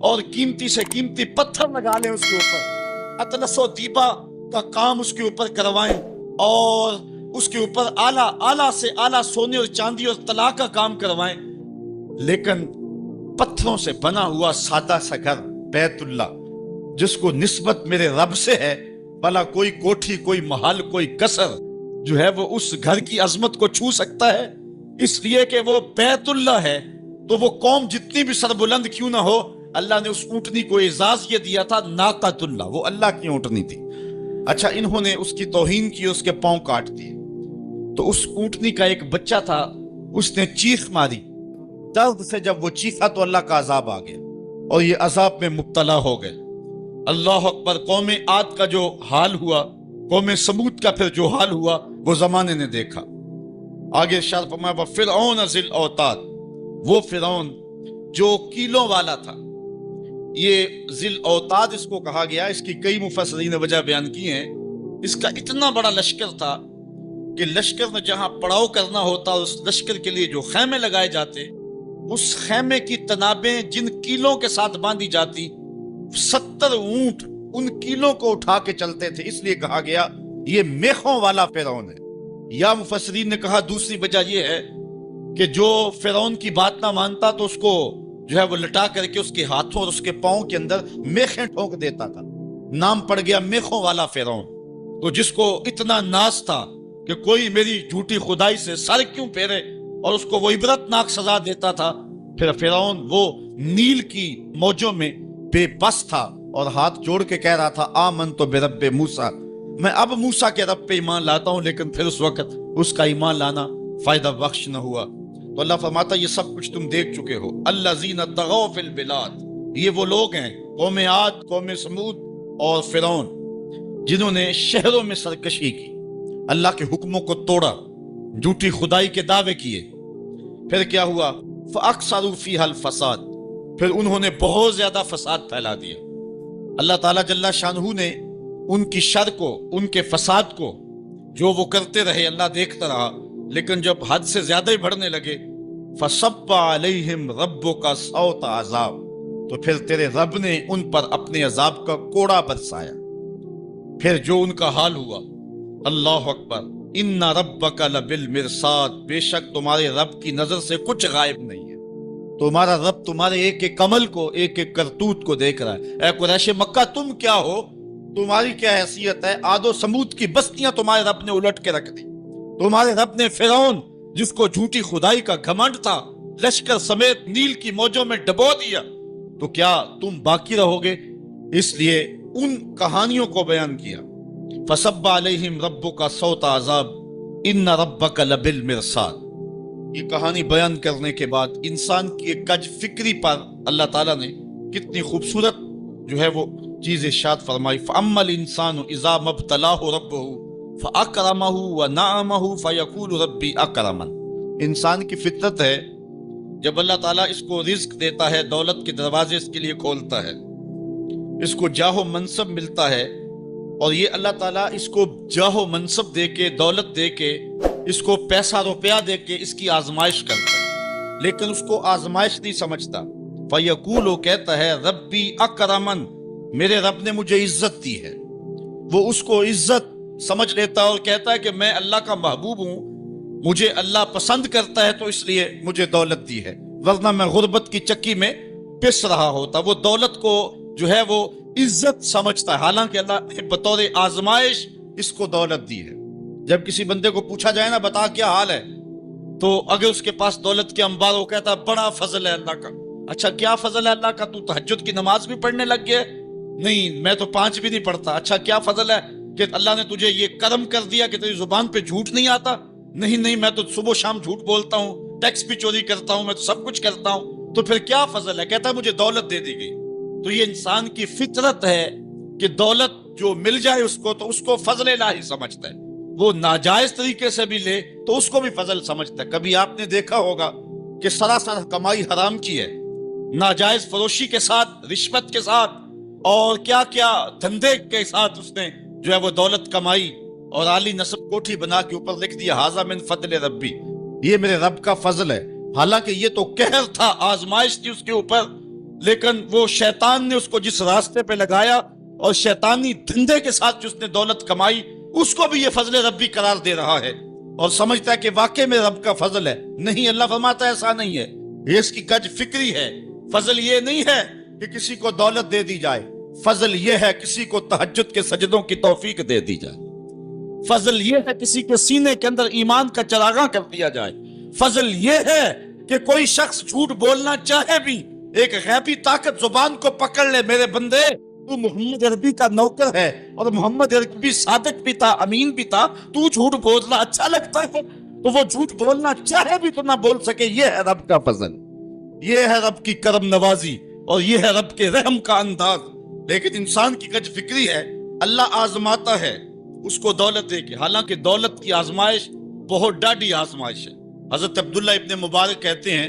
اور قیمتی سے قیمتی پتھر لگا لیں اس کے اوپر، اطلس و دیبا کا کام اس کے اوپر کروائیں، اور اس کے اوپر اعلیٰ سے اعلیٰ سونے اور چاندی اور طلا کا کام کروائیں، لیکن پتھروں سے بنا ہوا سادہ سا گھر بیت اللہ جس کو نسبت میرے رب سے ہے، بھلا کوئی کوٹھی، کوئی محل، کوئی قصر جو ہے وہ اس گھر کی عظمت کو چھو سکتا ہے؟ اس لیے کہ وہ بیت اللہ ہے، تو وہ قوم جتنی بھی سربلند کیوں نہ ہو، اللہ نے اس اونٹنی کو اعزاز یہ دیا تھا ناقۃ اللہ، وہ اللہ کی اونٹنی تھی۔ اچھا، انہوں نے اس کی توہین کی، اس کے پاؤں کاٹ دیے، تو اس اونٹنی کا ایک بچہ تھا، اس نے چیخ ماری، درد سے جب وہ چیخا تو اللہ کا عذاب آ گیا اور یہ عذاب میں مبتلا ہو گئے۔ اللہ اکبر۔ قوم عاد کا جو حال ہوا، قوم سمود کا پھر جو حال ہوا، وہ زمانے نے دیکھا۔ آگے ارشاد فرمایا وَفِرْعَوْنَ ذِی الْأَوْتَادِ، وہ فرعون جو کیلوں والا تھا۔ یہ ذی الاوتاد اس کو کہا گیا، اس کی کئی مفسرین نے وجہ بیان کی ہیں۔ اس کا اتنا بڑا لشکر تھا کہ لشکر میں جہاں پڑاؤ کرنا ہوتا، اس لشکر کے لیے جو خیمے لگائے جاتے، اس خیمے کی تنابیں جن کیلوں کے ساتھ باندھی جاتی، 70 اونٹ ان کیلوں کو اٹھا کے چلتے تھے، اس لیے کہا گیا یہ میخوں والا فرعون ہے۔ یا مفسرین نے کہا دوسری وجہ یہ ہے کہ جو فرعون کی بات نہ مانتا تو اس کو جو ہے وہ لٹا کر کے اس کے ہاتھوں اور اس کے پاؤں کے اندر میخیں ٹھونک دیتا تھا، نام پڑ گیا میخوں والا فرعون۔ تو جس کو اتنا ناز تھا کہ کوئی میری جھوٹی خدائی سے سر کیوں پھیرے، اور اس کو وہ عبرتناک سزا دیتا تھا۔ پھر فرعون وہ نیل کی موجوں میں بے بس تھا اور ہاتھ جوڑ کے کہہ رہا تھا آمنت برب موسیٰ، میں اب موسیٰ کے رب پہ ایمان لاتا ہوں، لیکن پھر اس وقت اس کا ایمان لانا فائدہ بخش نہ ہوا۔ تو اللہ فرماتا یہ سب کچھ تم دیکھ چکے ہو۔ الذین طغوا فی البلاد، یہ وہ لوگ ہیں، قوم عاد، قوم سمود اور فرعون، جنہوں نے شہروں میں سرکشی کی، اللہ کے حکموں کو توڑا، جھوٹی خدائی کے دعوے کیے۔ پھر کیا ہوا؟ فَأَكْثَرُوا فِيهَا الْفَسَادِ، پھر انہوں نے بہت زیادہ فساد پھیلا دیا۔ اللہ تعالیٰ جل شانہ نے ان کی شر کو، ان کے فساد کو جو وہ کرتے رہے، اللہ دیکھتا رہا، لیکن جب حد سے زیادہ ہی بڑھنے لگے فَصَبَّ عَلَيْهِمْ رَبُّكَ صَوْتَ عَذَابٍ، تو پھر تیرے رب نے ان پر اپنے عذاب کا کوڑا برسایا۔ پھر جو ان کا حال ہوا، اللہ اکبر، ان ربک لبالمرصاد، بے شک تمہارے رب کی نظر سے کچھ غائب نہیں ہے۔ تمہارا رب تمہارے ایک ایک عمل کو، ایک ایک کرتوت کو دیکھ رہا ہے۔ اے قریش مکہ، تم کیا ہو؟ تمہاری کیا حیثیت ہے؟ عاد و سمود کی بستیاں تمہارے رب نے الٹ کے رکھ دی۔ تمہارے رب نے فرعون، جس کو جھوٹی خدائی کا گھمنڈ تھا، لشکر سمیت نیل کی موجوں میں ڈبو دیا، تو کیا تم باقی رہو گے؟ اس لیے ان کہانیوں کو بیان کیا۔ فَصَبَّ عَلَيْهِمْ رَبُّكَ صَوْتَ عَذَابٍ إِنَّ رَبَّكَ لَبِالْمِرْصَادِ۔ یہ کہانی بیان کرنے کے بعد انسان کی کج فکری پر اللہ تعالیٰ نے کتنی خوبصورت جو ہے وہ چیز ارشاد فرمائی۔ فَأَمَّا الْإِنسَانُ إِذَا مَا ابْتَلَاهُ رَبُّهُ فَأَكْرَمَهُ وَنَعَمَهُ فَيَقُولُ رَبِّي أَكْرَمَنِ۔ انسان کی فطرت ہے، جب اللہ تعالیٰ اس کو رزق دیتا ہے، دولت کے دروازے اس کے لیے کھولتا ہے، اس کو جاہ و منصب ملتا ہے، اور یہ اللہ تعالیٰ اس کو جاہ و منصب دے کے، دولت دے کے، اس کو پیسہ روپیہ دے کے اس کی آزمائش کرتا ہے، لیکن اس کو آزمائش نہیں سمجھتا۔ فَيَقُولُ، وہ کہتا ہے ربی اکرمن، میرے رب نے مجھے عزت دی ہے۔ وہ اس کو عزت سمجھ لیتا ہے اور کہتا ہے کہ میں اللہ کا محبوب ہوں، مجھے اللہ پسند کرتا ہے تو اس لیے مجھے دولت دی ہے، ورنہ میں غربت کی چکی میں پس رہا ہوتا۔ وہ دولت کو جو ہے وہ عزت سمجھتا ہے، حالانکہ اللہ نے بطور آزمائش اس کو دولت دی ہے۔ جب کسی بندے کو پوچھا جائے نا بتا کیا حال ہے، تو اگر اس کے پاس دولت کے انبار، وہ کہتا ہے بڑا فضل ہے اللہ کا۔ اچھا کیا فضل ہے اللہ کا؟ تو تہجد کی نماز بھی پڑھنے لگ گیا؟ نہیں، میں تو 5 بھی نہیں پڑھتا۔ اچھا کیا فضل ہے کہ اللہ نے تجھے یہ کرم کر دیا کہ تیری زبان پہ جھوٹ نہیں آتا؟ نہیں، میں تو صبح شام جھوٹ بولتا ہوں، ٹیکس بھی چوری کرتا ہوں، میں تو سب کچھ کرتا ہوں۔ تو پھر کیا فضل ہے؟ کہتا ہے مجھے دولت دے دی گئی۔ تو یہ انسان کی فطرت ہے کہ دولت جو مل جائے اس کو، تو اس کو فضل الہی سمجھتا ہے۔ وہ ناجائز طریقے سے بھی لے تو اس کو بھی فضل سمجھتا ہے۔ کبھی آپ نے دیکھا ہوگا کہ سراسر کمائی حرام کی ہے، ناجائز فروشی کے ساتھ، رشوت کے ساتھ، اور کیا کیا دھندے کے ساتھ اس نے جو ہے وہ دولت کمائی، اور عالی نصب کوٹھی بنا کے اوپر لکھ دیا ھذا من فضل ربی، یہ میرے رب کا فضل ہے۔ حالانکہ یہ تو قہر تھا، آزمائش تھی اس کے اوپر، لیکن وہ شیطان نے اس کو جس راستے پہ لگایا اور شیطانی دھندے کے ساتھ جس نے دولت کمائی، اس کو بھی یہ فضل ربی قرار دے رہا ہے اور سمجھتا ہے کہ واقعی میں رب کا فضل ہے۔ نہیں، اللہ فرماتا ہے ایسا نہیں ہے، یہ اس کی کج فکری ہے۔ فضل یہ نہیں ہے کہ کسی کو دولت دے دی جائے، فضل یہ ہے کسی کو تہجد کے سجدوں کی توفیق دے دی جائے، فضل یہ ہے کسی کے سینے کے اندر ایمان کا چراغاں کر دیا جائے، فضل یہ ہے کہ کوئی شخص جھوٹ بولنا چاہے بھی ایک غیبی طاقت زبان کو پکڑ لے، میرے بندے تو محمد عربی کا نوکر ہے اور محمد عربی صادق بھی تھا، امین بھی تھا، تو جھوٹ بولنا اچھا لگتا ہے تو وہ جھوٹ بولنا چاہے بھی تو نہ بول سکے۔ یہ ہے رب کا فضل، یہ ہے رب کی کرم نوازی اور یہ ہے رب کے رحم کا انداز۔ لیکن انسان کی کج فکری ہے، اللہ آزماتا ہے اس کو دولت دے کے، حالانکہ دولت کی آزمائش بہت ڈاڈی آزمائش ہے۔ حضرت عبداللہ ابن مبارک کہتے ہیں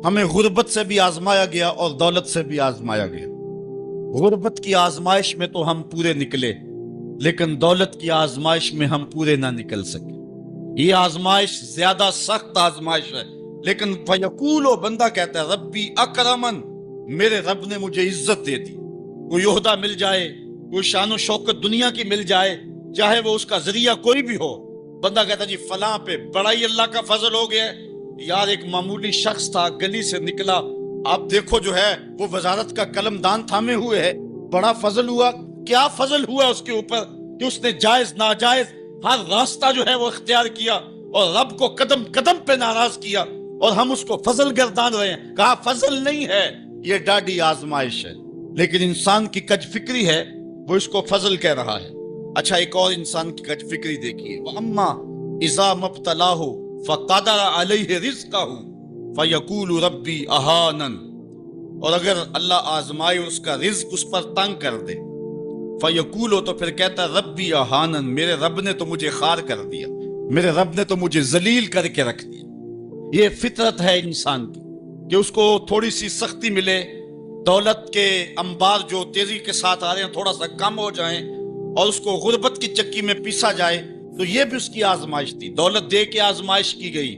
ہمیں غربت سے بھی آزمایا گیا اور دولت سے بھی آزمایا گیا۔ غربت کی آزمائش میں تو ہم پورے نکلے، لیکن دولت کی آزمائش میں ہم پورے نہ نکل سکے۔ یہ آزمائش زیادہ سخت آزمائش ہے، لیکن فیقول، بندہ کہتا ہے ربی اکرمن، میرے رب نے مجھے عزت دے دی، کوئی عہدہ مل جائے، کوئی شان و شوکت دنیا کی مل جائے، چاہے وہ اس کا ذریعہ کوئی بھی ہو، بندہ کہتا جی فلاں پہ بڑا ہی اللہ کا فضل ہو گیا ہے۔ یار ایک معمولی شخص تھا، گلی سے نکلا، آپ دیکھو جو ہے وہ وزارت کا قلم دان تھامے ہوئے ہے، بڑا فضل ہوا۔ کیا فضل ہوا اس کے اوپر کہ اس نے جائز ناجائز ہر راستہ جو ہے وہ اختیار کیا اور رب کو قدم قدم پہ ناراض کیا، اور ہم اس کو فضل گردان رہے ہیں۔ کہا فضل نہیں ہے، یہ ڈاڈی آزمائش ہے۔ لیکن انسان کی کج فکری ہے، وہ اس کو فضل کہہ رہا ہے۔ اچھا، ایک اور انسان کی کج فکری دیکھیے، وَأَمَّا إِذَا مَبْتَلَاهُ فَقَدَرَ عَلَيْهِ رِزْقَهُ فَيَقُولُ رَبِّي أَهَانَنِ، اور اگر اللہ آزمائے اس کا رزق اس پر تنگ کر دے، فَيَقُولُ، تو پھر کہتا ہے ربی اہانن، میرے رب نے تو مجھے خار کر دیا، میرے رب نے تو مجھے ذلیل کر کے رکھ دیا۔ یہ فطرت ہے انسان کی کہ اس کو تھوڑی سی سختی ملے، دولت کے انبار جو تیزی کے ساتھ آ رہے ہیں تھوڑا سا کم ہو جائیں اور اس کو غربت کی چکی میں پیسا جائے، تو یہ بھی اس کی آزمائش تھی۔ دولت دے کے آزمائش کی گئی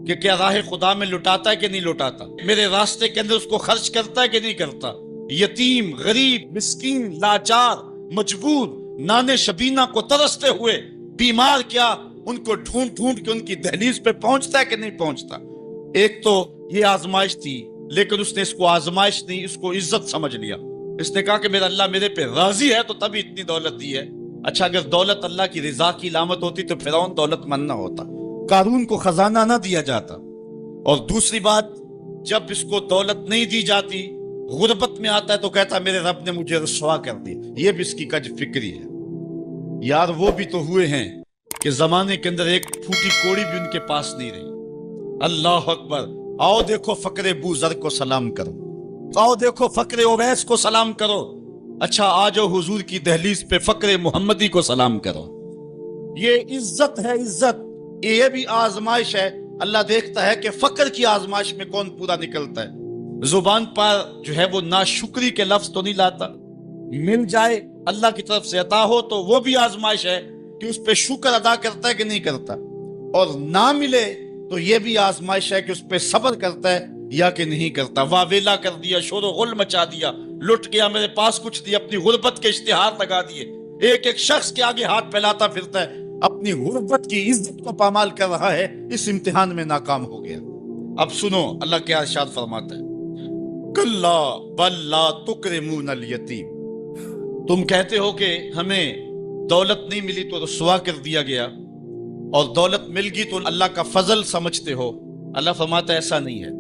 کہ کیا راہ خدا میں لٹاتا ہے کہ نہیں لٹاتا، میرے راستے کے اندر اس کو خرچ کرتا ہے کہ نہیں کرتا۔ یتیم، غریب، مسکین، لاچار، مجبور، نانے شبینہ کو ترستے ہوئے، بیمار، کیا ان کو ڈھونڈ ڈھونڈ کے ان کی دہلیز پہ پہنچتا ہے کہ نہیں پہنچتا۔ ایک تو یہ آزمائش تھی، لیکن اس نے اس کو آزمائش نہیں، اس کو عزت سمجھ لیا۔ اس نے کہا کہ میرا اللہ میرے پہ راضی ہے تو تبھی اتنی دولت دی ہے۔ اچھا، اگر دولت اللہ کی رضا کی علامت ہوتی تو فرعون دولت مند نہ ہوتا، قارون کو خزانہ نہ دیا جاتا۔ اور دوسری بات، جب اس کو دولت نہیں دی جاتی، غربت میں آتا ہے تو کہتا میرے رب نے مجھے رسوا کر دی۔ یہ بھی اس کی کج فکری ہے۔ یار وہ بھی تو ہوئے ہیں کہ زمانے کے اندر ایک پھوٹی کوڑی بھی ان کے پاس نہیں رہی۔ اللہ اکبر، آؤ دیکھو فقر بو ذر کو سلام کرو، آؤ دیکھو فقر اویس کو سلام کرو۔ اچھا، آ جاؤ حضور کی دہلیز پہ فقر محمدی کو سلام کرو۔ یہ عزت ہے، عزت۔ یہ بھی آزمائش ہے۔ اللہ دیکھتا ہے کہ فقر کی آزمائش میں کون پورا نکلتا ہے۔ زبان پر جو ہے وہ ناشکری کے لفظ تو نہیں لاتا، مل جائے اللہ کی طرف سے عطا ہو تو وہ بھی آزمائش ہے کہ اس پہ شکر ادا کرتا ہے کہ نہیں کرتا، اور نہ ملے تو یہ بھی آزمائش ہے کہ اس پہ صبر کرتا ہے یا کہ نہیں کرتا۔ واویلا کر دیا، شور و غل مچا دیا، لٹ گیا، میرے پاس کچھ دیا، اپنی غربت کے اشتہار لگا دیے۔ ایک ایک شخص کے آگے ہاتھ پھیلاتا پھرتا ہے، اپنی غربت کی عزت کو پامال کر رہا ہے، اس امتحان میں ناکام ہو گیا۔ اب سنو اللہ کیا ارشاد فرماتا ہے، کلا بل لا تکرمون الیتیم، تم کہتے ہو کہ ہمیں دولت نہیں ملی تو رسوا کر دیا گیا، اور دولت مل گئی تو اللہ کا فضل سمجھتے ہو۔ اللہ فرماتا ہے ایسا نہیں ہے۔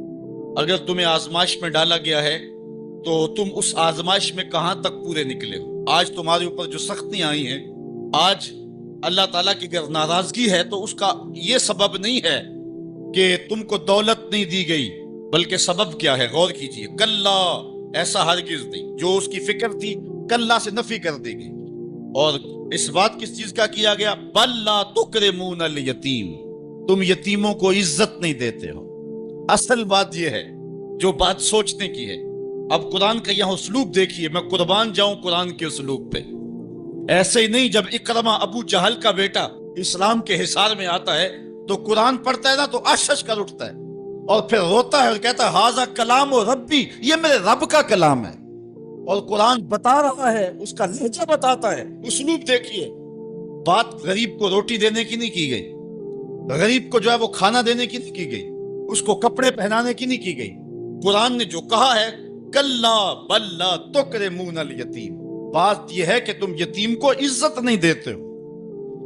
اگر تمہیں آزمائش میں ڈالا گیا ہے تو تم اس آزمائش میں کہاں تک پورے نکلے ہو۔ آج تمہارے اوپر جو سختیاں آئی ہیں، آج اللہ تعالیٰ کی اگر ناراضگی ہے تو اس کا یہ سبب نہیں ہے کہ تم کو دولت نہیں دی گئی، بلکہ سبب کیا ہے؟ غور کیجئے، کلا، ایسا ہرگز نہیں۔ جو اس کی فکر تھی کلا سے نفی کر دی گئی، اور اس بات کس چیز کا کیا گیا؟ بل لا تکرمون الیتیم، تم یتیموں کو عزت نہیں دیتے ہو۔ اصل بات یہ ہے جو بات سوچنے کی ہے۔ اب قرآن کا یہاں اسلوب دیکھیے، میں قربان جاؤں قرآن کے اسلوب پہ۔ ایسے ہی نہیں، جب اکرمہ ابو جہل کا بیٹا اسلام کے حصار میں آتا ہے تو قرآن پڑھتا ہے نا تو اشش کر اٹھتا ہے، اور پھر روتا ہے اور کہتا ہے ہاذا کلام و ربی، یہ میرے رب کا کلام ہے۔ اور قرآن بتا رہا ہے، اس کا لہجہ بتاتا ہے، اسلوب دیکھیے۔ بات غریب کو روٹی دینے کی نہیں کی گئی، غریب کو جو ہے وہ کھانا دینے کی نہیں کی گئی، اس کو کپڑے پہنانے کی نہیں کی گئی۔ قرآن نے جو کہا ہے کلا بل لا تکرمون الیتیم، بات یہ ہے کہ تم یتیم کو عزت نہیں دیتے ہو۔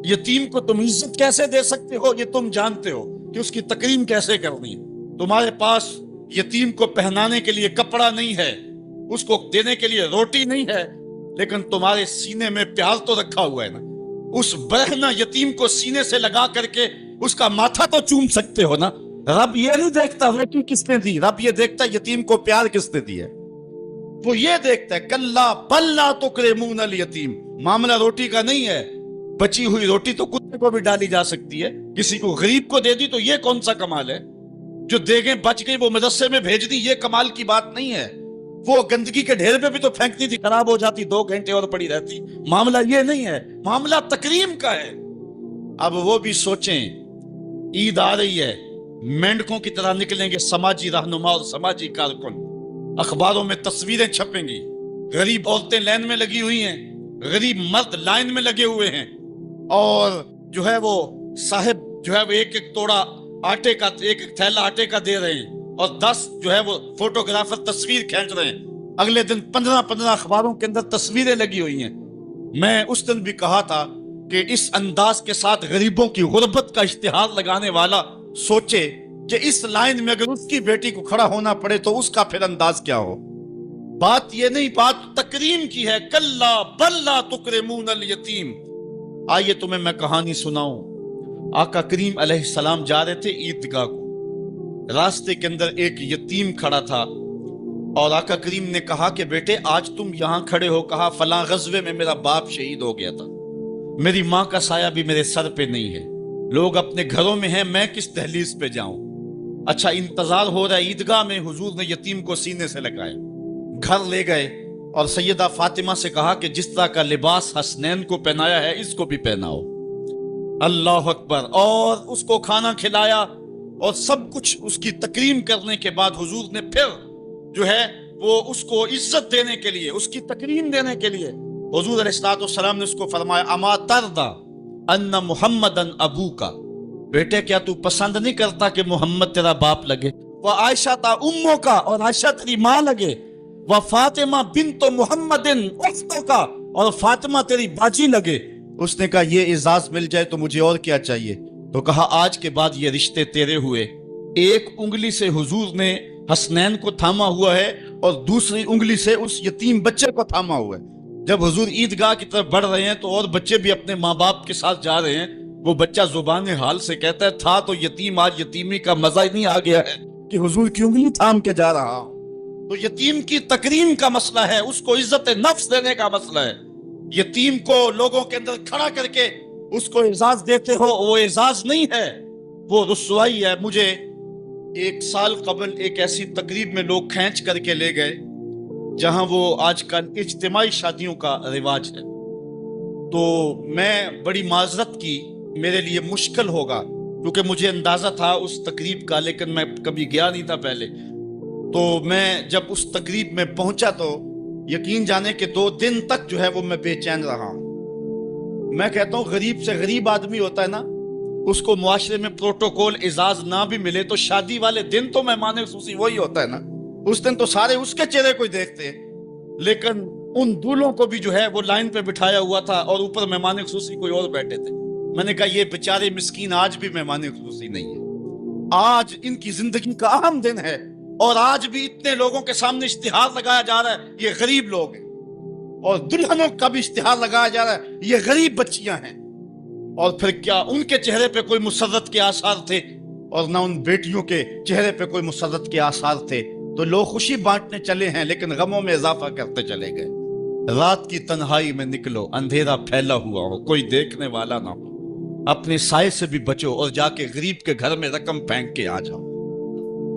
یتیم کو تم عزت کیسے دے سکتے ہو یہ تم جانتے ہو کہ اس کی تکریم کیسے کرنی ہے۔ تمہارے پاس یتیم کو پہنانے کے لیے کپڑا نہیں ہے، اس کو دینے کے لیے روٹی نہیں ہے، لیکن تمہارے سینے میں پیار تو رکھا ہوا ہے نا۔ اس برہنہ یتیم کو سینے سے لگا کر کے اس کا ماتھا تو چوم سکتے ہو نا۔ رب یہ نہیں دیکھتا روٹی کس نے دی، رب یہ دیکھتا یتیم کو پیار کس نے دیا۔ وہ یہ دیکھتا ہے کلا بل لا تکرمون الیتیم، معاملہ روٹی کا نہیں ہے۔ بچی ہوئی روٹی تو کتے کو بھی ڈالی جا سکتی ہے، کسی کو غریب کو دے دی تو یہ کون سا کمال ہے؟ جو دیگیں بچ گئی وہ مدرسے میں بھیج دی، یہ کمال کی بات نہیں ہے۔ وہ گندگی کے ڈھیر پہ بھی تو پھینکتی تھی، خراب ہو جاتی، 2 گھنٹے اور پڑی رہتی۔ معاملہ یہ نہیں ہے، معاملہ تکریم کا ہے۔ اب وہ بھی سوچیں، عید آ رہی ہے، مینڈکوں کی طرح نکلیں گے سماجی رہنما اور سماجی کارکن، اخباروں میں تصویریں چھپیں گی، غریب عورتیں لائن میں لگی ہوئی ہیں، غریب مرد لائن میں لگے ہوئے ہیں، اور جو ہے وہ صاحب جو ہے وہ ایک ایک توڑا آٹے کا، ایک ایک تھیلا آٹے کا دے رہے ہیں، اور 10 جو ہے وہ فوٹوگرافر تصویر کھینچ رہے ہیں۔ اگلے دن 15 اخباروں کے اندر تصویریں لگی ہوئی ہیں۔ میں اس دن بھی کہا تھا کہ اس انداز کے ساتھ غریبوں کی غربت کا اشتہار لگانے والا سوچے کہ اس لائن میں اگر اس کی بیٹی کو کھڑا ہونا پڑے تو اس کا پھر انداز کیا ہو۔ بات یہ نہیں، بات تکریم کی ہے، کلا بل لا تکرمون الیتیم۔ آئیے تمہیں میں کہانی سناؤں۔ آقا کریم علیہ السلام جا رہے تھے عیدگاہ کو، راستے کے اندر ایک یتیم کھڑا تھا، اور آقا کریم نے کہا کہ بیٹے آج تم یہاں کھڑے ہو، کہا فلاں غزوے میں میرا باپ شہید ہو گیا تھا، میری ماں کا سایہ بھی میرے سر پہ نہیں ہے، لوگ اپنے گھروں میں ہیں، میں کس دہلیز پہ جاؤں۔ اچھا انتظار ہو رہا ہے عیدگاہ میں، حضور نے یتیم کو سینے سے لگایا، گھر لے گئے اور سیدہ فاطمہ سے کہا کہ جس طرح کا لباس حسنین کو پہنایا ہے اس کو بھی پہناؤ۔ اللہ اکبر، اور اس کو کھانا کھلایا اور سب کچھ اس کی تکریم کرنے کے بعد حضور نے پھر جو ہے وہ اس کو عزت دینے کے لیے، اس کی تکریم دینے کے لیے حضور علیہ السلام نے اس کو فرمایا اما ترضى ان محمدا ابوکا، بیٹے کیا تو پسند نہیں کرتا کہ محمد تیرا باپ لگے، وہ عائشہ تا امو کا، اور عائشہ تیری ماں لگے، وہ فاطمہ بنت محمد اختو کا، اور فاطمہ تیری باجی لگے۔ اس نے کہا یہ اعزاز مل جائے تو مجھے اور کیا چاہیے؟ تو کہا آج کے بعد یہ رشتے تیرے ہوئے۔ ایک انگلی سے حضور نے حسنین کو تھاما ہوا ہے اور دوسری انگلی سے اس یتیم بچے کو تھاما ہوا ہے۔ جب حضور عیدگاہ کی طرف بڑھ رہے ہیں تو اور بچے بھی اپنے ماں باپ کے ساتھ جا رہے ہیں، وہ بچہ زبان حال سے کہتا ہے تھا تو یتیم، آج یتیمی کا مزہ ہی نہیں آ گیا ہے کہ حضور کی انگلی تھام کے جا رہا ہوں۔ تو یتیم کی تکریم کا مسئلہ ہے، اس کو عزت نفس دینے کا مسئلہ ہے۔ یتیم کو لوگوں کے اندر کھڑا کر کے اس کو اعزاز دیتے ہو، وہ اعزاز نہیں ہے، وہ رسوائی ہے۔ مجھے 1 سال قبل ایک ایسی تقریب میں لوگ کھینچ کر کے لے گئے جہاں وہ آج کل اجتماعی شادیوں کا رواج ہے، تو میں بڑی معذرت کی، میرے لیے مشکل ہوگا کیونکہ مجھے اندازہ تھا اس تقریب کا، لیکن میں کبھی گیا نہیں تھا پہلے۔ تو میں جب اس تقریب میں پہنچا تو یقین جانے کہ 2 دن تک جو ہے وہ میں بے چین رہا ہوں۔ میں کہتا ہوں غریب سے غریب آدمی ہوتا ہے نا، اس کو معاشرے میں پروٹوکول اعزاز نہ بھی ملے تو شادی والے دن تو مہمان خصوصی وہی ہوتا ہے نا، اس دن تو سارے اس کے چہرے کو ہی دیکھتے ہیں۔ لیکن ان دولوں کو بھی جو ہے وہ لائن پہ بٹھایا ہوا تھا اور اوپر مہمان خصوصی کوئی اور بیٹھے تھے۔ میں نے کہا یہ بیچارے مسکین آج بھی مہمان خصوصی نہیں ہے، آج ان کی زندگی کا اہم دن ہے، اور آج بھی اتنے لوگوں کے سامنے اشتہار لگایا جا رہا ہے یہ غریب لوگ ہیں، اور دلہنوں کا بھی اشتہار لگایا جا رہا ہے یہ غریب بچیاں ہیں۔ اور پھر کیا ان کے چہرے پہ کوئی مسرت کے آثار تھے؟ اور نہ ان بیٹیوں کے چہرے پہ کوئی مسرت کے آثار تھے۔ تو لوگ خوشی بانٹنے چلے ہیں لیکن غموں میں اضافہ کرتے چلے گئے۔ رات کی تنہائی میں نکلو، اندھیرا پھیلا ہوا ہو، کوئی دیکھنے والا نہ ہو، اپنے سائے سے بھی بچو اور جا کے غریب کے گھر میں رقم پھینک کے آ جاؤ،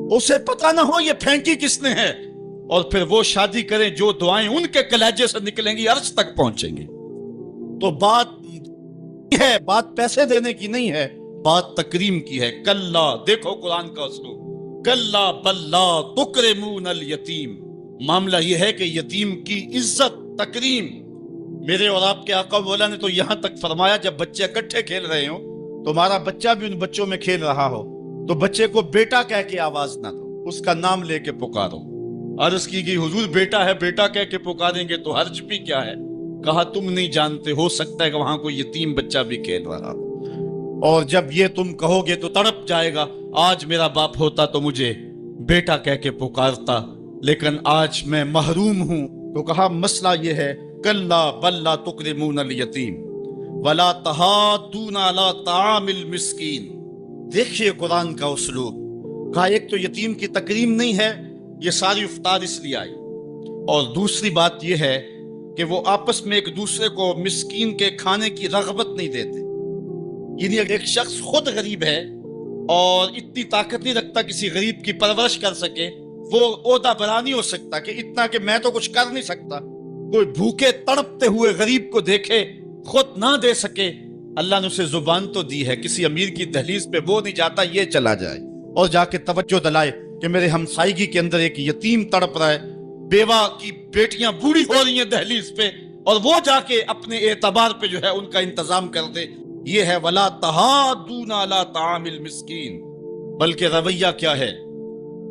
اسے پتہ نہ ہو یہ پھینکی کس نے ہے، اور پھر وہ شادی کریں جو دعائیں ان کے کلیجے سے نکلیں گی عرش تک پہنچیں گی۔ تو بات پیسے دینے کی نہیں ہے، بات تکریم کی ہے۔ کلا، دیکھو قرآن کا اسلوب، کلا بل لا تکرمون الیتیم، معاملہ یہ ہے کہ یتیم کی عزت تکریم، میرے اور آپ کے آقا مولا نے تو یہاں تک فرمایا جب بچے اکٹھے کھیل رہے ہوں، تمہارا بچہ بھی ان بچوں میں کھیل رہا ہو تو بچے کو بیٹا کہہ کے آواز نہ دو، اس کا نام لے کے پکارو۔ عرض کی گئی حضور بیٹا ہے، بیٹا کہہ کے پکاریں گے تو حرج بھی کیا ہے؟ کہا تم نہیں جانتے، ہو سکتا ہے کہ وہاں کوئی یتیم بچہ بھی کھیل رہا ہو، اور جب یہ تم کہو گے تو تڑپ جائے گا، آج میرا باپ ہوتا تو مجھے بیٹا کہہ کے پکارتا، لیکن آج میں محروم ہوں۔ تو کہا مسئلہ یہ ہے، کلا بل لا تکرمون الیتیم ولا تحاضون علی طعام المسکین۔ دیکھیے قرآن کا اسلوب، کہا ایک تو یتیم کی تکریم نہیں ہے، یہ ساری افطار اس لیے آئی، اور دوسری بات یہ ہے کہ وہ آپس میں ایک دوسرے کو مسکین کے کھانے کی رغبت نہیں دیتے، یعنی ایک شخص خود غریب ہے اور اتنی طاقت نہیں رکھتا کسی غریب کی پرورش کر سکے، وہ عہدہ برا نہیں ہو سکتا کہ اتنا کہ میں تو کچھ کر نہیں سکتا، کوئی بھوکے تڑپتے ہوئے غریب کو دیکھے خود نہ دے سکے، اللہ نے اسے زبان تو دی ہے، کسی امیر کی دہلیز پہ وہ نہیں جاتا یہ چلا جائے اور جا کے توجہ دلائے کہ میرے ہمسائیگی کے اندر ایک یتیم تڑپ رہا ہے، بیوہ کی بیٹیاں بوڑھی ہو رہی ہیں دہلیز پہ، اور وہ جا کے اپنے اعتبار پہ جو ہے ان کا انتظام کر دے۔ یہ ہے ولا تحاضون علی طعام المسکین، بلکہ رویہ کیا ہے،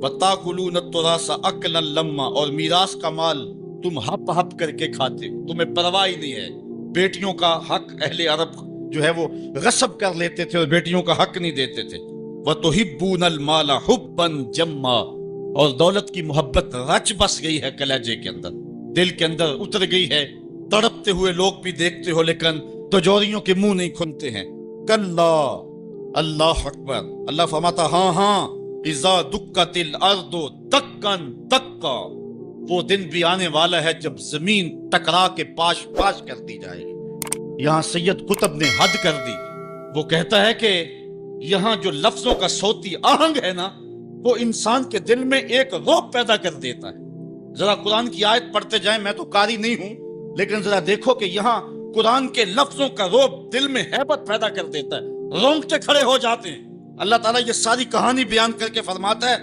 وتاکلون التراث اکلا لما، اور میراث کا مال تم ہپ ہپ کر کے کھاتے ہو، تمہیں پرواہ ہی نہیں ہے۔ بیٹیوں کا حق اہل عرب جو ہے وہ غصب کر لیتے تھے اور بیٹیوں کا حق نہیں دیتے تھے۔ وتحبون المال حبا جما، اور دولت کی محبت رچ بس گئی ہے کلیجے کے اندر، دل کے اندر اتر گئی ہے، تڑپتے ہوئے لوگ بھی دیکھتے ہو لیکن تجوریوں کے منہ نہیں کھلتے ہیں۔ کلا، اللہ اکبر، اللہ فرماتا ہاں ہاں، اذا دکت الارض دکا دکا، وہ دن بھی آنے والا ہے جب زمین ٹکرا کے پاش پاش کر دی جائے گی۔ یہاں سید قطب نے حد کر دی، وہ کہتا ہے کہ یہاں جو لفظوں کا صوتی آہنگ ہے نا، وہ انسان کے دل میں ایک رعب پیدا کر دیتا ہے۔ ذرا قرآن کی آیت پڑھتے جائیں، میں تو قاری نہیں ہوں لیکن ذرا دیکھو کہ یہاں قرآن کے لفظوں کا رعب دل میں ہیبت پیدا کر دیتا ہے، رونگٹے کھڑے ہو جاتے ہیں۔ اللہ تعالیٰ یہ ساری کہانی بیان کر کے فرماتا ہے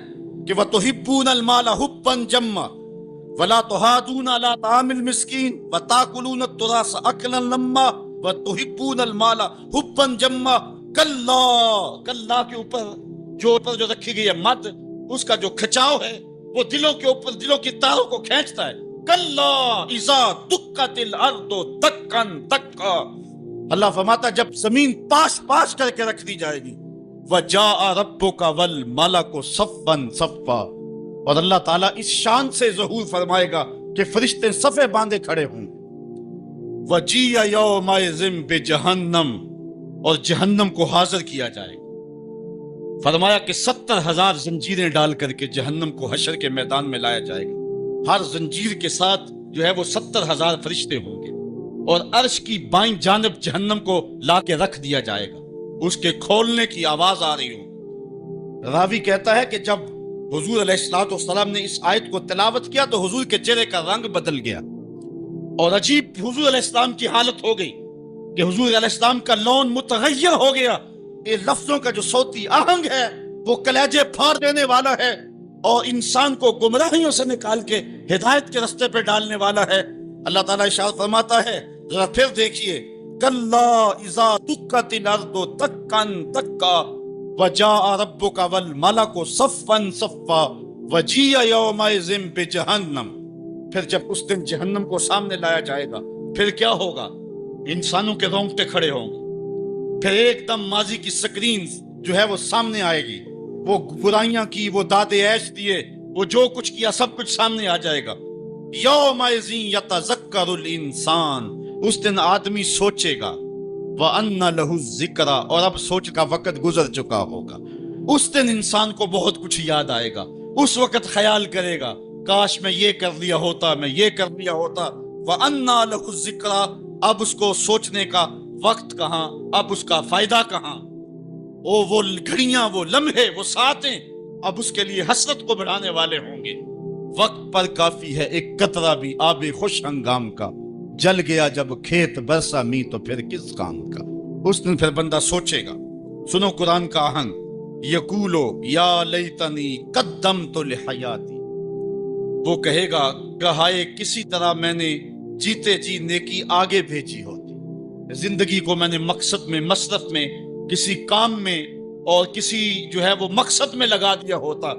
کہ وَتُحِبُّونَ الْمَالَ حُبًّا جَمًّا وَلَا تُحَاضُونَ عَلَىٰ طَعَامِ الْمِسْكِينِ وَتَأْكُلُونَ التُّرَاثَ أَكْلًا لَمًّا وَتُحِبُّونَ الْمَالَ حُبًّا جَمًّا۔ کلا کے اوپر جو رکھی گئی ہے مد، اس کا جو کھچاؤ ہے وہ دلوں کے اوپر، دلوں کی تاروں کو کھینچتا ہے۔ کلا اذا دکت الارض دکا دکا، اللہ فرماتا جب زمین پاش پاش کر کے رکھ دی جائے گی، وجاء ربک والملک صفا صفا، اور اللہ تعالیٰ اس شان سے ظہور فرمائے گا کہ فرشتے صفے باندھے کھڑے ہوں گے۔ وجیء یومئذ بجہنم، اور جہنم کو حاضر کیا جائے گا۔ فرمایا کہ 70,000 زنجیریں ڈال کر کے جہنم کو حشر کے میدان میں لایا جائے گا، ہر زنجیر کے ساتھ جو ہے وہ 70,000 فرشتے ہوں گے، اور عرش کی بائیں جانب جہنم کو لا کے رکھ دیا جائے گا، اس کے کھولنے کی آواز آ رہی ہو۔ راوی کہتا ہے کہ جب حضور علیہ السلام نے اس آیت کو تلاوت کیا تو حضور کے چہرے کا رنگ بدل گیا، اور عجیب حضور علیہ السلام کی حالت ہو گئی کہ حضور علیہ السلام کا لون متغیر ہو گیا۔ یہ لفظوں کا جو صوتی آہنگ ہے وہ کلیجے پھاڑ دینے والا ہے اور انسان کو گمراہیوں سے نکال کے ہدایت کے رستے پہ ڈالنے والا ہے۔ اللہ تعالیٰ ارشاد فرماتا ہے، ذرا پھر دیکھیے، کلا اذا دکت الارض دکا دکا وجاء ربک والملک صفا صفا وجیء یومئذ بجہنم، پھر جب اس دن جہنم کو سامنے لایا جائے گا پھر کیا ہوگا؟ انسانوں کے رونگٹے کھڑے ہوں گے، پھر ایک دم ماضی کی سکرین جو ہے وہ سامنے آئے گی، وہ برائیاں کی، وہ داد عیش دیے، وہ جو کچھ کیا سب کچھ سامنے آ جائے گا۔ یومئذ یتذکر الانسان، اس دن آدمی سوچے گا، وَأَنَّ لَهُ الذِّكْرَىٰ، اور اب سوچ کا وقت گزر چکا ہوگا۔ اس دن انسان کو بہت کچھ یاد آئے گا، اس وقت خیال کرے گا کاش میں یہ کر لیا ہوتا، میں یہ کر لیا ہوتا۔ وَأَنَّ لَهُ الذِّكْرَىٰ، اب اس کو سوچنے کا وقت کہاں، اب اس کا فائدہ کہاں، وہ گھڑیاں، وہ لمحے، وہ ساعتیں اب اس کے لیے حسرت کو بڑھانے والے ہوں گے۔ وقت پر کافی ہے ایک قطرہ بھی آب خوش ہنگام کا، جل گیا جب کھیت برسا می تو پھر کس کام کا۔ اس دن پھر بندہ سوچے گا۔ سنو قرآن کا آہنگ، یقولو یا لیتنی قدمت لحیاتی، وہ کہے گا کہائے کسی طرح میں نے جیتے جی نیکی آگے بھیجی ہوتی، زندگی کو میں نے مقصد میں، مصرف میں، کسی کام میں اور کسی جو ہے وہ مقصد میں لگا دیا ہوتا،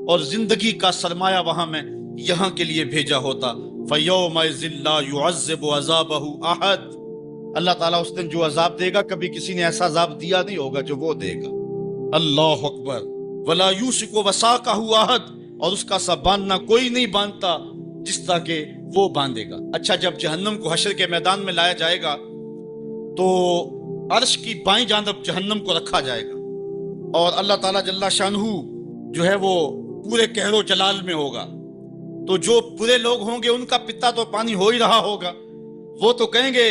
اور زندگی کا سرمایہ وہاں میں یہاں کے لیے بھیجا ہوتا۔ فَيَوْمَئِذٍ لَا يُعَذِّبُ عَذَابَهُ أَحَدٌ، اللہ تعالیٰ اس دن جو عذاب دے گا کبھی کسی نے ایسا عذاب دیا نہیں ہوگا جو وہ دے گا۔ اللہ اکبر۔ وَلَا يُوثِقُ وَثَاقَهُ أَحَدٌ، اور اس کا سا باندھنا کوئی نہیں باندھتا جس طرح کہ وہ باندھے گا۔ اچھا، جب جہنم کو حشر کے میدان میں لایا جائے گا تو عرش کی بائیں جانب جہنم کو رکھا جائے گا، اور اللہ تعالیٰ جل شانہ جو ہے وہ پورے قہر و جلال میں ہوگا، تو جو برے لوگ ہوں گے ان کا پتا تو پانی ہو ہی رہا ہوگا، وہ تو کہیں گے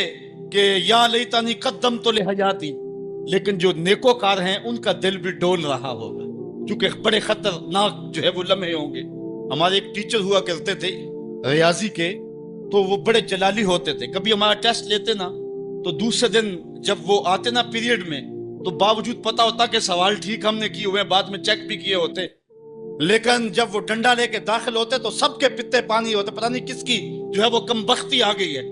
کہ یا لیتنی قدمت لحیاتی، لیکن جو نیکوکار ہیں ان کا دل بھی ڈول رہا ہوگا، کیونکہ بڑے خطرناک جو ہے وہ لمحے ہوں گے۔ ہمارے ایک ٹیچر ہوا کرتے تھے ریاضی کے، تو وہ بڑے جلالی ہوتے تھے، کبھی ہمارا ٹیسٹ لیتے نا تو دوسرے دن جب وہ آتے نا پیریڈ میں، تو باوجود پتا ہوتا کہ سوال ٹھیک ہم نے کیے ہوئے، بعد میں چیک بھی کیے ہوتے، لیکن جب وہ ڈنڈا لے کے داخل ہوتے تو سب کے پتے پانی ہوتے، پتہ نہیں کس کی جو ہے وہ کم بختی آ گئی ہے۔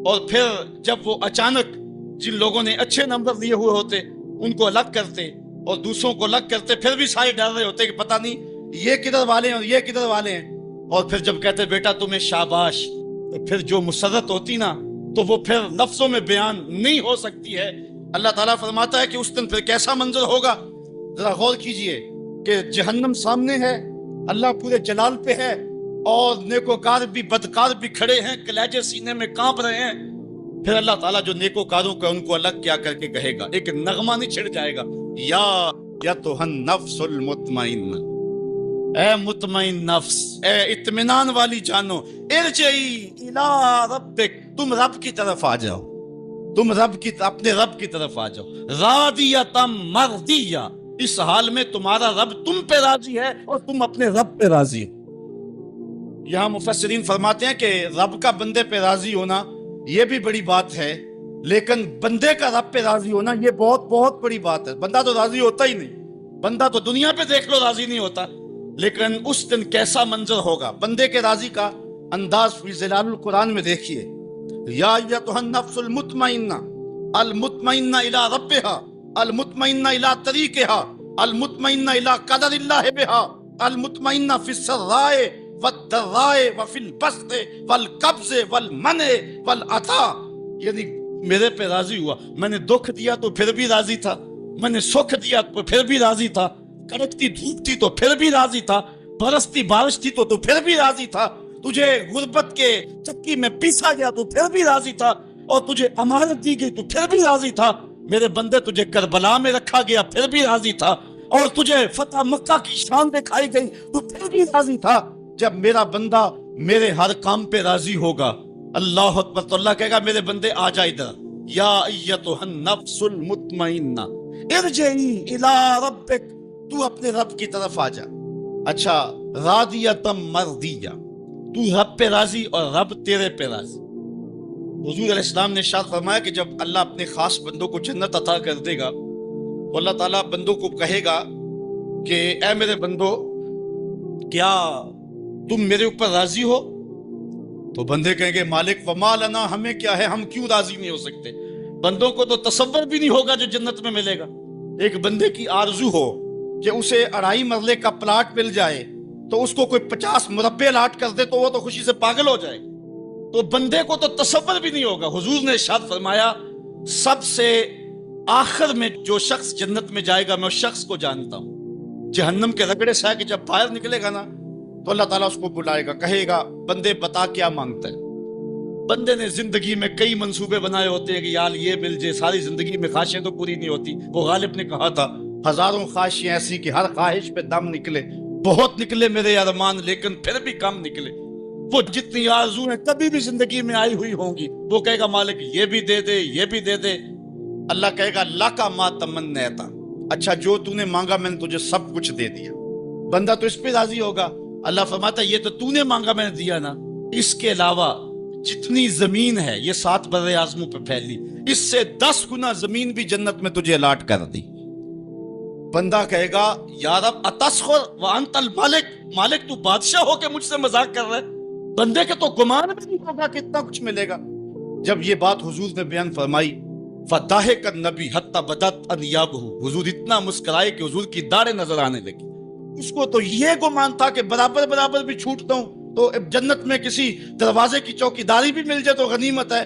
اور پھر جب وہ اچانک جن لوگوں نے اچھے نمبر لیے ہوئے ہوتے ان کو الگ کرتے اور دوسروں کو الگ کرتے، پھر بھی سارے ڈر رہے ہوتے کہ پتہ نہیں یہ کدھر والے ہیں اور یہ کدھر والے ہیں، اور پھر جب کہتے بیٹا تمہیں شاباش، تو پھر جو مسرت ہوتی نا تو وہ پھر لفظوں میں بیان نہیں ہو سکتی ہے۔ اللہ تعالیٰ فرماتا ہے کہ اس دن پھر کیسا منظر ہوگا، ذرا غور کیجئے کہ جہنم سامنے ہے، اللہ پورے جلال پہ ہے، اور نیکوکار بھی بدکار بھی کھڑے ہیں، کلیجے سینے میں کانپ رہے ہیں۔ پھر اللہ تعالیٰ جو نیکوکاروں کا ان کو الگ کیا کر کے کہے گا، ایک نغمہ نہیں چھڑ جائے گا، یا ایتھا النفس المطمئنہ، اے مطمئن نفس، اے اطمینان والی جانو، ارجعی الی ربک، تم رب کی طرف آ جاؤ، تم اپنے رب کی طرف آ جاؤ، راضیۃ مرضیہ، اس حال میں تمہارا رب تم پہ راضی ہے اور تم اپنے رب پہ راضی ہو۔ یہاں مفسرین فرماتے ہیں کہ رب کا بندے پہ راضی ہونا یہ بھی بڑی بات ہے، لیکن بندے کا رب پہ راضی ہونا یہ بہت بہت بڑی بات ہے۔ بندہ تو راضی ہوتا ہی نہیں، بندہ تو دنیا پہ دیکھ لو راضی نہیں ہوتا، لیکن اس دن کیسا منظر ہوگا بندے کے راضی کا انداز فی ظلال القرآن میں دیکھیے۔ یا ایتھا النفس المطمئنہ، المطمئنہ الی ربہا، المطمئنہ الی طریقہا، المطمئنہ الی قدر اللہ بہا، المطمئنہ فی السراء والضراء وفی البسط والقبض والمنع والعطاء، یعنی میرے پہ راضی ہوا، میں نے دکھ دیا تو پھر بھی راضی تھا، میں نے سکھ دیا تو پھر بھی راضی تھا، کڑکتی دھوپ تھی تو پھر بھی راضی تھا، برستی بارش تھی تو پھر بھی راضی تھا، تجھے غربت کے چکی میں پیسا گیا تو پھر بھی راضی تھا، اور تجھے امانت دی گئی تو پھر بھی راضی تھا، میرے بندے تجھے کربلا میں رکھا گیا پھر بھی راضی تھا، اور تجھے فتح مکہ کی شان دکھائی گئی تو پھر بھی راضی تھا۔ جب میرا بندہ میرے ہر کام پہ راضی ہوگا، اللہ اکبر، تو اللہ کہے گا میرے بندے آ جا ادھر، یا ایتھا النفس المطمئنہ ارجعی الی ربک، تو اپنے رب کی طرف آ جا۔ اچھا، راضیۃ مرضیہ، تو رب پہ راضی اور رب تیرے پہ راضی۔ حضور علیہ السلام نے ارشاد فرمایا کہ جب اللہ اپنے خاص بندوں کو جنت عطا کر دے گا تو اللہ تعالیٰ بندوں کو کہے گا کہ اے میرے بندو، کیا تم میرے اوپر راضی ہو؟ تو بندے کہیں گے مالک وما لنا، ہمیں کیا ہے، ہم کیوں راضی نہیں ہو سکتے؟ بندوں کو تو تصور بھی نہیں ہوگا جو جنت میں ملے گا۔ ایک بندے کی آرزو ہو کہ اسے 2.5 مرلے کا پلاٹ مل جائے تو اس کو کوئی 50 مربع لاٹ کر دے تو وہ تو خوشی سے پاگل ہو جائے، تو بندے کو تو تصور بھی نہیں ہوگا۔ حضور نے ارشاد فرمایا سب سے آخر میں جو شخص جنت میں جائے گا میں اس شخص کو جانتا ہوں، جہنم کے رگڑے سے کہ جب باہر نکلے گا نا تو اللہ تعالیٰ اس کو بلائے گا، کہے گا بندے بتا کیا مانگتا ہے۔ بندے نے زندگی میں کئی منصوبے بنائے ہوتے ہیں کہ یار یہ مل جائے، ساری زندگی میں خواہشیں تو پوری نہیں ہوتی۔ وہ غالب نے کہا تھا ہزاروں خواہشیں ایسی کہ ہر خواہش پہ دم نکلے، بہت نکلے میرے ارمان لیکن پھر بھی کم نکلے۔ وہ جتنی آرزو ہیں کبھی بھی زندگی میں آئی ہوئی ہوں گی، وہ کہے گا مالک یہ بھی دے دے، یہ بھی دے دے۔ اللہ کہے گا لاکا ما تمنیتا، اچھا جو تو نے مانگا میں نے تجھے سب کچھ دے دیا۔ بندہ تو اس پہ راضی ہوگا۔ اللہ فرماتا ہے یہ تو نے مانگا میں نے دیا نا، اس کے علاوہ جتنی زمین ہے یہ 7 بر اعظموں پہ پھیلی، اس سے 10 گنا زمین بھی جنت میں تجھے الاٹ کر دی۔ بندہ کہے گا یا رب اتسخر وانت المالک، مالک تو بادشاہ ہو کے مجھ سے مذاق کر رہا ہے؟ بندے کے تو گمان بھی نہیں ہوگا کہ اتنا کچھ ملے گا۔ جب یہ بات حضور نے بیان فرمائی فضاحک النبی حتی بدت انیابہ، حضور اتنا مسکرائے کہ حضور کی داڑھیں نظر آنے لگی۔ اس کو تو یہ گمان تھا کہ برابر برابر بھی چھوٹتا ہوں تو جنت میں کسی دروازے کی چوکیداری بھی مل جائے تو غنیمت ہے۔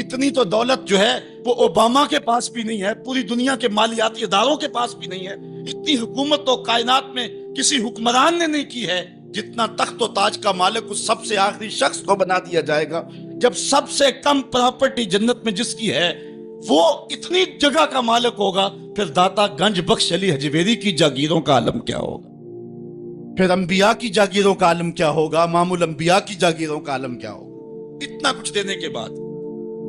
اتنی تو دولت جو ہے وہ اوباما کے پاس بھی نہیں ہے، پوری دنیا کے مالیاتی اداروں کے پاس بھی نہیں ہے۔ اتنی حکومت تو کائنات میں کسی حکمران نے نہیں کی ہے جتنا تخت و تاج کا مالک اس سب سے آخری شخص کو بنا دیا جائے گا۔ جب سب سے کم پراپرٹی جنت میں جس کی ہے وہ اتنی جگہ کا مالک ہوگا، پھر داتا گنج بخش علی حجویری کی جاگیروں کا عالم کیا ہوگا؟ پھر انبیاء کی جاگیروں کا عالم کیا ہوگا؟ امام الانبیاء کی جاگیروں کا عالم کیا ہوگا؟ اتنا کچھ دینے کے بعد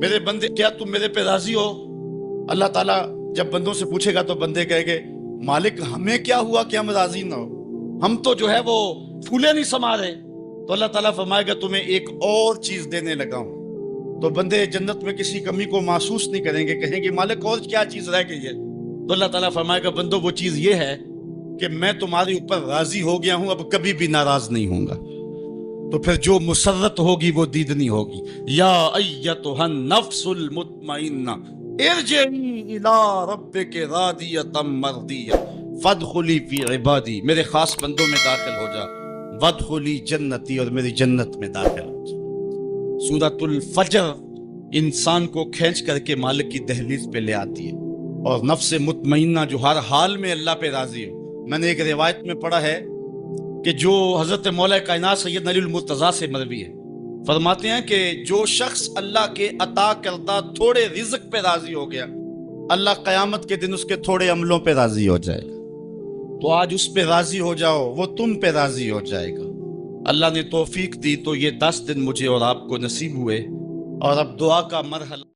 میرے بندے کیا تم میرے پہ راضی ہو؟ اللہ تعالیٰ جب بندوں سے پوچھے گا تو بندے کہے گے مالک ہمیں کیا ہوا کہ ہم راضی نہ ہو، ہم تو جو ہے وہ پھولے نہیں سما رہے۔ تو اللہ تعالیٰ فرمائے گا تمہیں ایک اور چیز دینے لگا ہوں۔ تو بندے جنت میں کسی کمی کو محسوس نہیں کریں گے، کہیں گے مالک اور کیا چیز رہ گئی ہے؟ تو اللہ تعالیٰ فرمائے گا بندو وہ چیز یہ ہے کہ میں تمہارے اوپر راضی ہو گیا ہوں، اب کبھی بھی ناراض نہیں ہوں گا۔ تو پھر جو مسرت ہوگی وہ دیدنی ہوگی۔ یا ایتھا النفس المطمئنہ ارجعی الی ربک راضیۃ مرضیہ فادخلی فی عبادی، میرے خاص بندوں میں داخل ہو جا، وادخلی جنتی، اور میری جنت میں داخل ہو جا۔ سورۃ الفجر انسان کو کھینچ کر کے مالک کی دہلیز پہ لے آتی ہے، اور نفس مطمئنہ جو ہر حال میں اللہ پہ راضی ہو۔ میں نے ایک روایت میں پڑھا ہے کہ جو حضرت مولا کائنات سید علی المرتضیٰ سے مروی ہے، فرماتے ہیں کہ جو شخص اللہ کے عطا کردہ تھوڑے رزق پہ راضی ہو گیا، اللہ قیامت کے دن اس کے تھوڑے عملوں پہ راضی ہو جائے گا۔ تو آج اس پہ راضی ہو جاؤ، وہ تم پہ راضی ہو جائے گا۔ اللہ نے توفیق دی تو یہ 10 دن مجھے اور آپ کو نصیب ہوئے، اور اب دعا کا مرحلہ